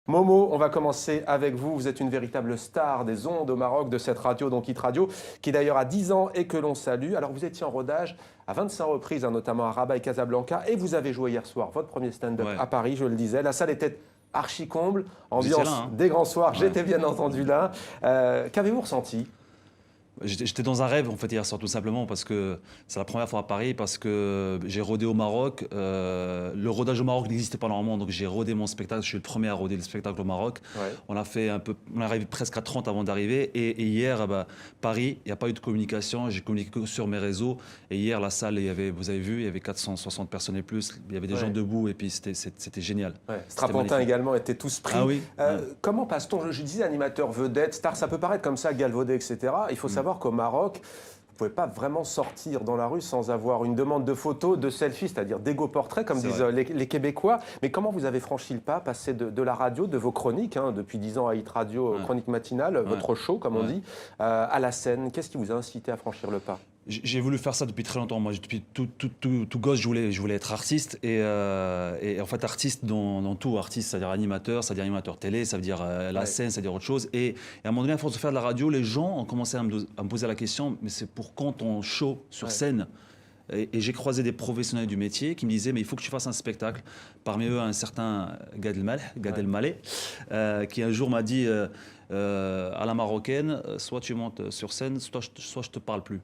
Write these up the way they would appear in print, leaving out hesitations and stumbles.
Momo, on va commencer avec vous. Vous êtes une véritable star des ondes au Maroc, de cette radio, donc Hit Radio, qui d'ailleurs a 10 ans et que l'on salue. Alors vous étiez en rodage à 25 reprises, notamment à Rabat et Casablanca, et vous avez joué hier soir votre premier stand-up Ouais. à Paris, je le disais. La salle était archi comble, Vous étiez ambiance là, hein. des grands soirs, Ouais. j'étais bien entendu là. Qu'avez-vous ressenti? J'étais dans un rêve en fait hier soir tout simplement parce que c'est la première fois à Paris parce que j'ai rodé au Maroc. Le rodage au Maroc n'existait pas normalement donc j'ai rodé mon spectacle. Je suis le premier à roder le spectacle au Maroc. Ouais. On a fait un peu, on est arrivé presque à 30 avant d'arriver et hier Paris, il n'y a pas eu de communication. J'ai communiqué que sur mes réseaux et hier la salle il y avait, vous avez vu, il y avait 460 personnes et plus. Il y avait des gens debout et puis c'était génial. Ouais. C'était Strapontin magnifique. également était tous pris. Ah oui. Comment passe-t-on, je disais animateur vedette, star, ça peut paraître comme ça, galvaudé, etc. Il faut savoir qu'au Maroc, vous ne pouvez pas vraiment sortir dans la rue sans avoir une demande de photos, de selfies, c'est-à-dire d'égo-portrait, comme C'est disent vrai. les Québécois. Mais comment vous avez franchi le pas, passer de la radio, de vos chroniques, depuis 10 ans à Hit Radio, chronique matinale, votre show, comme on dit, à la scène? Qu'est-ce qui vous a incité à franchir le pas? J'ai voulu faire ça depuis très longtemps. Moi, depuis tout gosse, je voulais être artiste. Et en fait, artiste dans tout. Artiste, c'est-à-dire animateur, c'est-à-dire animateur télé, ça veut dire la scène, c'est-à-dire autre chose. Et à un moment donné, à force de faire de la radio, les gens ont commencé à me poser la question, mais c'est pour quand ton show sur scène? Et j'ai croisé des professionnels du métier qui me disaient mais il faut que tu fasses un spectacle. Parmi eux un certain Gad Elmaleh, qui un jour m'a dit à la marocaine, soit tu montes sur scène, soit je te parle plus.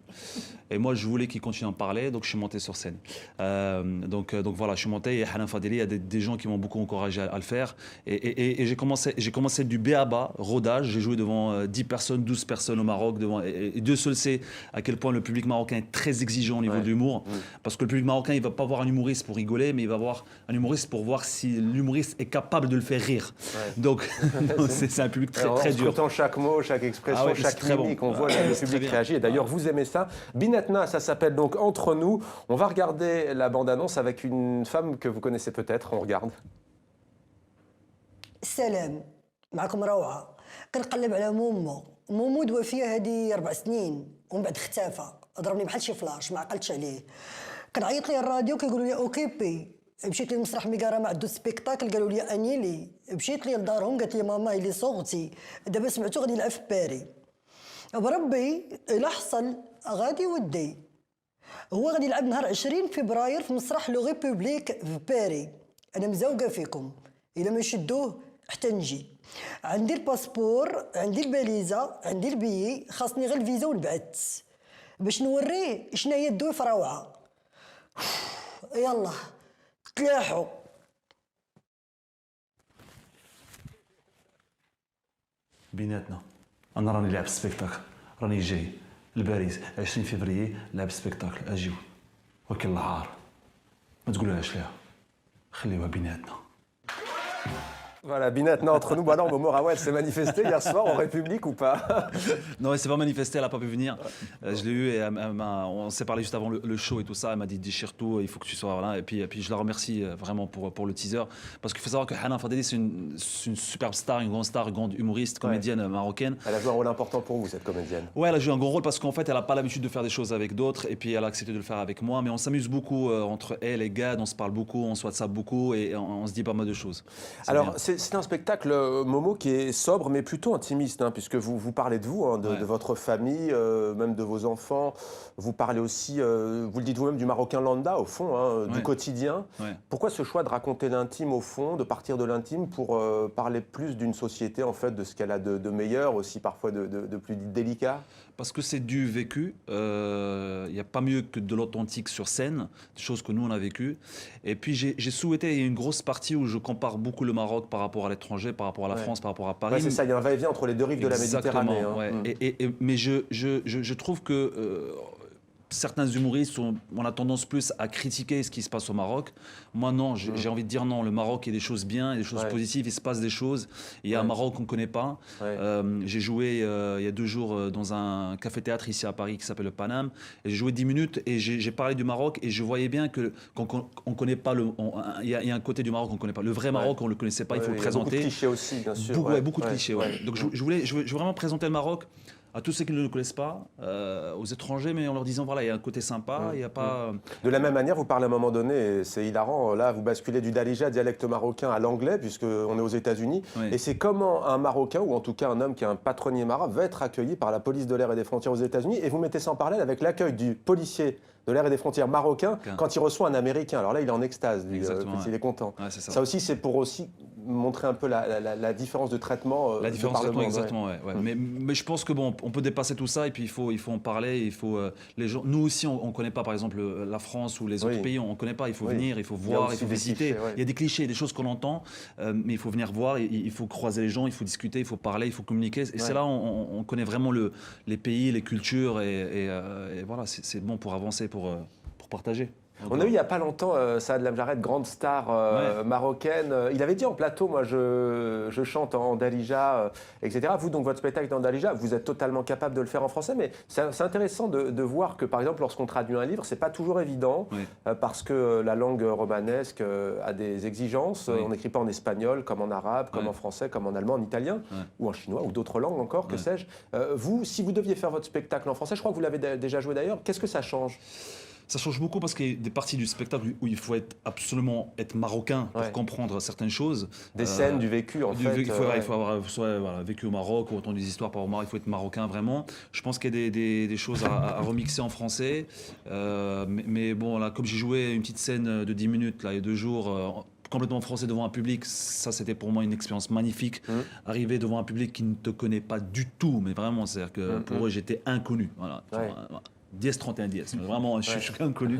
Et moi je voulais qu'il continue à en parler, donc je suis monté sur scène. Donc voilà, je suis monté et Hanan Fadeli, il y a des gens qui m'ont beaucoup encouragé à le faire. Et j'ai commencé du B à bas, rodage. J'ai joué devant 10 personnes, 12 personnes au Maroc. Et Dieu seul sait à quel point le public marocain est très exigeant au niveau de l'humour. Parce que le public marocain, il ne va pas voir un humoriste pour rigoler, mais il va voir un humoriste pour voir si l'humoriste est capable de le faire rire. Donc c'est un public très dur. En scrutant chaque mot, chaque expression, chaque mimique, on voit le public réagir. Et d'ailleurs, vous aimez ça. Binatna, ça s'appelle donc Entre nous. On va regarder la bande-annonce avec une femme que vous connaissez peut-être. On regarde. السلام معكم روعة. كنقلب على مومو دوا فيها هادي 4 سنين ومن بعد اختفى ضربني بحال شي فلاش ما عقلتش عليه. كنعيط ليه الراديو كيقولوا لي اوكي بي. مشيت للمسرح ميكارا ما عندو سبيكتاكل قالوا لي انيلي. مشيت ليه لدارهم قالت لي ماما اللي صوتي دابا سمعتو غادي يلعب في باري. بربي الا حصل غادي ودي. هو غادي يلعب نهار 20 فبراير في مسرح لو ريبوبليك في باري. انا مزوقه فيكم الا ما شدوه حتى نجي. عندي الباسبور، عندي الباليزه، عندي البيي، خاصني غير الفيزا ونبعث باش نوريه شنو هي الدوي روعه. يلا تلاحوا. بيناتنا انا راني لاعب سبيكتاكل، راني جاي لباريس 20 فبراير لاعب سبيكتاكل، اجيو وكل العار ما تقولوهاش ليها، خليوها بيناتنا. Voilà, Binatna entre nous. Bon, alors, Momo Rawel s'est manifesté hier soir en République ou pas? Non, elle s'est pas manifestée, elle n'a pas pu venir. Je l'ai eu et on s'est parlé juste avant le show et tout ça. Elle m'a dit déchire tout, il faut que tu sois là. Et puis je la remercie vraiment pour le teaser. Parce qu'il faut savoir que Hanan Fadeli, c'est une superbe star, une grande humoriste, comédienne marocaine. Elle a joué un rôle important pour vous, cette comédienne. Ouais, elle a joué un grand rôle parce qu'en fait, elle n'a pas l'habitude de faire des choses avec d'autres. Et puis elle a accepté de le faire avec moi. Mais on s'amuse beaucoup entre elle et Gad, on se parle beaucoup, on se WhatsApp beaucoup et on se dit pas mal de choses. Alors, c'est un spectacle, Momo, qui est sobre, mais plutôt intimiste, puisque vous parlez de vous, de votre famille, même de vos enfants. Vous parlez aussi, vous le dites vous-même, du Marocain lambda, au fond, du quotidien. Ouais. Pourquoi ce choix de raconter l'intime, au fond, de partir de l'intime pour parler plus d'une société, en fait, de ce qu'elle a de meilleur, aussi parfois de plus délicat? Parce que c'est du vécu, il n'y a pas mieux que de l'authentique sur scène, des choses que nous on a vécues. Et puis j'ai souhaité, il y a une grosse partie où je compare beaucoup le Maroc par rapport à l'étranger, par rapport à la France, par rapport à Paris. Ouais, c'est ça, il y a un va-et-vient entre les deux rives de la Méditerranée. Ouais. Mais je trouve que certains humoristes, on a tendance plus à critiquer ce qui se passe au Maroc. Moi, non, j'ai envie de dire non. Le Maroc, il y a des choses bien, il y a des choses positives, il se passe des choses. Il y a un Maroc qu'on ne connaît pas. J'ai joué il y a 2 jours dans un café-théâtre ici à Paris qui s'appelle le Paname. Et j'ai joué 10 minutes et j'ai parlé du Maroc et je voyais bien qu'on connaît pas il y a un côté du Maroc qu'on ne connaît pas. Le vrai Maroc, on ne le connaissait pas, il faut le présenter. Beaucoup de clichés aussi, bien sûr. Beaucoup de clichés, Donc je veux vraiment présenter le Maroc À tous ceux qui ne le connaissent pas, aux étrangers, mais en leur disant voilà, il y a un côté sympa, il n'y a pas. De la même manière, vous parlez à un moment donné, et c'est hilarant, là vous basculez du Darija, dialecte marocain, à l'anglais, puisqu'on est aux États-Unis. Oui. Et c'est comment un Marocain, ou en tout cas un homme qui a un patronyme arabe, va être accueilli par la police de l'air et des frontières aux États-Unis. Et vous mettez ça en parallèle avec l'accueil du policier de l'air et des frontières marocain quand il reçoit un Américain. Alors là, il est en extase, lui, il est content. Ouais, c'est ça. Ça aussi, c'est pour aussi montrer un peu la différence de traitement. La différence de traitement, exactement. Ouais. Mais je pense que bon, on peut dépasser tout ça et puis il faut en parler. Il faut les gens. Nous aussi, on ne connaît pas, par exemple, la France ou les autres pays. On ne connaît pas. Il faut venir, il faut voir, il faut visiter. Clichés, Il y a des clichés, des choses qu'on entend, mais il faut venir voir. Il faut croiser les gens, il faut discuter, il faut parler, il faut communiquer. Et c'est là on connaît vraiment les pays, les cultures et voilà, c'est bon pour avancer, pour partager. On a eu il n'y a pas longtemps Saad Lamjared, grande star marocaine. Il avait dit en plateau, moi je chante en Darija, etc. Vous, donc votre spectacle est en Darija, vous êtes totalement capable de le faire en français, mais c'est intéressant de voir que par exemple lorsqu'on traduit un livre, c'est pas toujours évident parce que la langue romanesque a des exigences. On n'écrit pas en espagnol comme en arabe, comme en français, comme en allemand, en italien ou en chinois ou d'autres langues encore, que sais-je. Vous, si vous deviez faire votre spectacle en français, je crois que vous l'avez déjà joué d'ailleurs, qu'est-ce que ça change ? Ça change beaucoup parce qu'il y a des parties du spectacle où il faut absolument être marocain pour comprendre certaines choses. Des scènes, du vécu en fait. Il faut avoir soit vécu au Maroc ou entendu des histoires par au Maroc, il faut être marocain vraiment. Je pense qu'il y a des choses à remixer en français. Mais bon, là, comme j'ai joué une petite scène de 10 minutes là, il y a 2 jours, complètement français devant un public, ça c'était pour moi une expérience magnifique. Arriver devant un public qui ne te connaît pas du tout, mais vraiment, c'est-à-dire que pour eux j'étais inconnu. Voilà. 10-31-10, vraiment, je suis inconnu.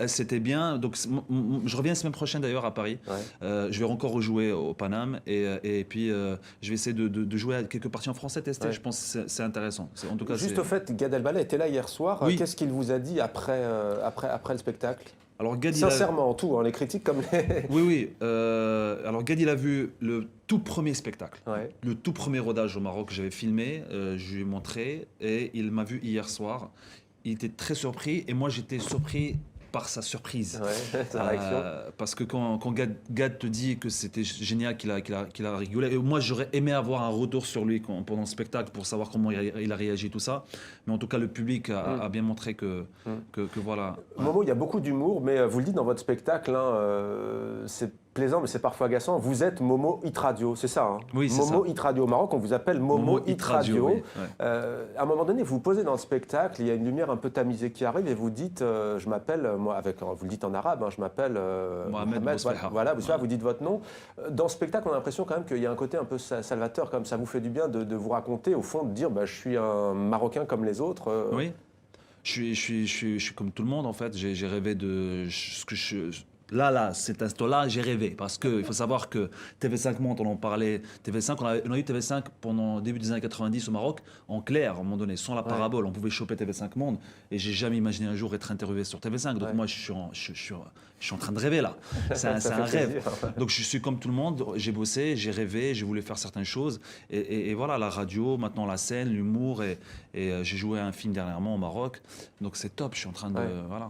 C'était bien. Donc, je reviens la semaine prochaine d'ailleurs à Paris. Je vais encore rejouer au Paname et puis je vais essayer de jouer à quelques parties en français, tester. Je pense que c'est intéressant. En tout cas, juste au fait, Gad Elmaleh était là hier soir. Qu'est-ce qu'il vous a dit après le spectacle ? Alors, Gad, sincèrement, tout, les critiques comme les... Oui. Alors, Gad, il a vu le tout premier spectacle, le tout premier rodage au Maroc que j'avais filmé. Je lui ai montré et il m'a vu hier soir. Il était très surpris et moi, j'étais surpris par sa surprise. Sa réaction. Parce que quand Gad te dit que c'était génial, qu'il a rigolé, et moi j'aurais aimé avoir un retour sur lui pendant le spectacle pour savoir comment il a réagi, tout ça. Mais en tout cas, le public a bien montré que voilà. Momo, il y a beaucoup d'humour, mais vous le dites dans votre spectacle, c'est plaisant, mais c'est parfois agaçant. Vous êtes Momo Hit Radio, c'est ça, hein? Oui, c'est Momo ça. Hit Radio au Maroc, on vous appelle Momo Hit Radio. Oui. À un moment donné, vous vous posez dans le spectacle, il y a une lumière un peu tamisée qui arrive et vous dites, je m'appelle, moi, vous le dites en arabe, je m'appelle Mohamed Bousfeha. Voilà, vous dites votre nom. Dans le spectacle, on a l'impression quand même qu'il y a un côté un peu salvateur, comme ça vous fait du bien de vous raconter, au fond, de dire, je suis un Marocain comme les autres. Oui, je suis comme tout le monde en fait. J'ai rêvé de ce que Là, cet instant-là, j'ai rêvé. Parce qu'il faut savoir que TV5 Monde, on en parlait. TV5, on a eu TV5 pendant le début des années 90 au Maroc, en clair, à un moment donné, sans la parabole. On pouvait choper TV5 Monde. Et j'ai jamais imaginé un jour être interviewé sur TV5. Donc moi, je suis en train de rêver là. C'est un rêve. Donc je suis comme tout le monde. J'ai bossé, j'ai rêvé, j'ai voulu faire certaines choses. Et voilà, la radio, maintenant la scène, l'humour. Et j'ai joué à un film dernièrement au Maroc. Donc c'est top. Je suis en train de... Voilà.